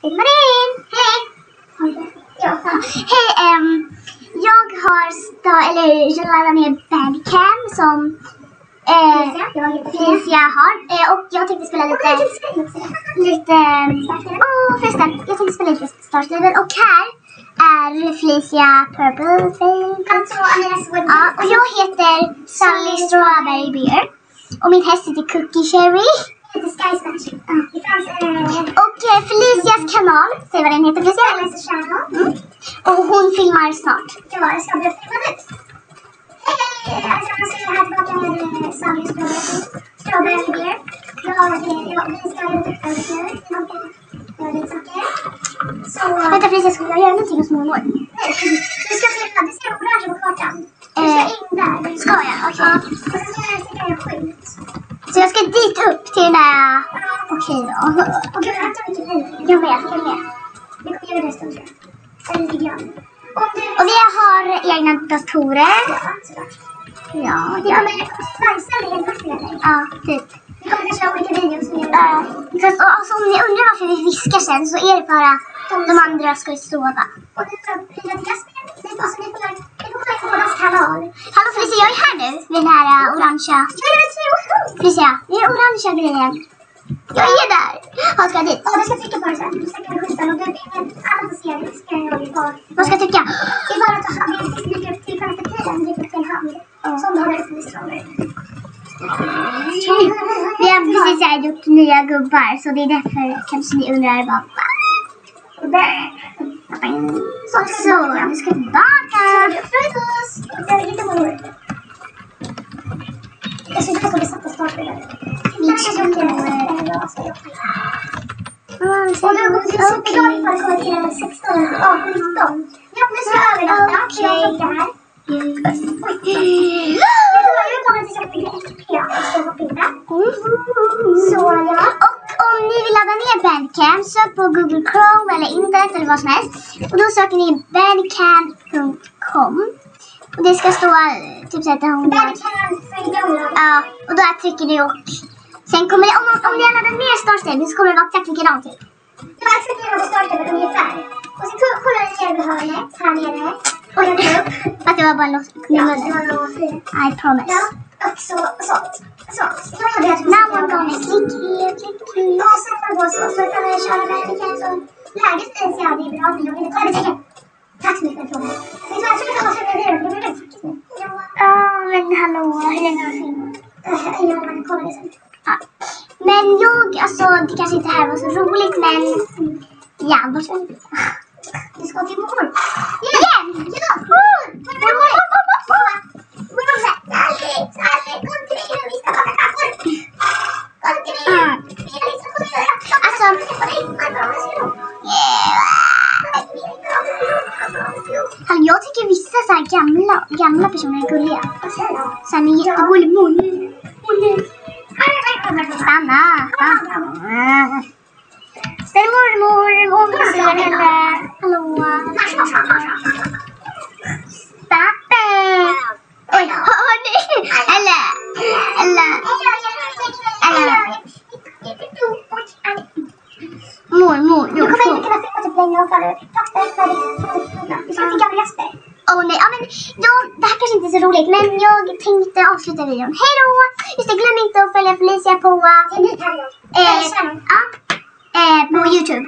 Filmar in! Hej! Hej, jag har jag laddar ner Bandcam som Felicia har. Och jag tänkte spela förresten, jag tänkte spela lite Stars Level. Och här är Felicia Purple. Och jag heter Sally Strawberry Bear. Och min häst heter Cookie Cherry. Och Felicias kanal, säg vad den heter, Felicia. Och hon filmar snart. Ja, jag ska börja filma nu. Hej! Alltså, man ser här tillbaka med Sally Strawberry Bear. Vi ska göra lite saker. Vänta Felicia, ska jag göra någonting hos mormor? Nej, du ska filma, du ser orange på kartan. Du ska in där. Ska jag? Okej. Och sen ska jag sitta här skit. Så jag ska dit upp till den där... Okej då. Och gud, jag tar inte bilen. Jag med. Vi kommer göra det stund, tror jag. Eller lite grann. Och vi har egna datorer. Ja, såklart. Ja, Vi kommer vargställa helt bort med dig. Ja, typ. Vi kommer kanske ha olika videos med Alltså, om ni undrar varför vi viskar sen så är det för att de andra ska sova. Och vi ska hyra till Jasper. Ni får kolla på våras kanal. Hallå Felicia, jag är här nu vid den här orangea... Felicia, det är orangea grejen. Jag är där. Vad ska jag dit? Ja, du ska trycka på det sen. Du ska kunna skjuta och alla får se det. Ska jag på. Vad ska jag trycka? Det är bara att ta hand. Vi trycker upp till perspektiven. Du får en hand. Som du har uppe i strålar. Vi har precis gjort nya gubbar så det är därför kanske ni undrar vad. Så, nu ska vi tillbaka. Jag är lite orolig. Jag ska inte få besatta startbilder. Vi tror... Och du är superglad för att komma till 16, 18, 19. Ja, nu ska jag övernatta. Jag funkar här. Jag kommer till exempel XP och ska få bilder. Så ja. Och om ni vill ladda ner Bandcam, sök på Google Chrome eller internet eller vad som helst. Och då söker ni bandcam.com. Och det ska stå typ så att hon... Bandcam för gamla. Ja, och då trycker ni och... Sen kommer det, om ni laddar ner Stars Level så kommer det vara exakt likadant typ. Det var exakt likadant på Stars Level ungefär. Och sen kollar jag ner vid hörnet, här nere. Och jag går upp. Att det var bara loss i munnen. I promise. Ja, och sånt. Now I'm gonna click here, click here. Och sen får det så kan jag köra Bandcam så läget är så jävligt bra. Men jag vill inte ta det. Tack så mycket för frågan. Jag tror att jag kan ha det. Det blir rätt faktiskt nu. Ja, men hallå, hur länge har du filmat? Ja, men kolla det sen. Ja. Men alltså det kanske inte här var så roligt, men ja, varsågod. Du ska till mormor. Igen! Ja! Mormor! Sally, kom till mig nu. Vi ska baka kaffor. Kom till mig. Alltså, jag tycker vissa så här gamla personer är gulliga. Så här med jättegullig mun. Stanna. Ställ mormor och ser henne. Hallå. Stop it. Oj, hör ni? Eller. Mormor. Du kommer inte kunna filma typ länge och för du ska till gamla Jasper. Åh nej, ja, men det här kanske inte är så roligt, men jag tänkte avsluta videon. Hej då! Just det, glöm inte att följa Felicia på, på YouTube.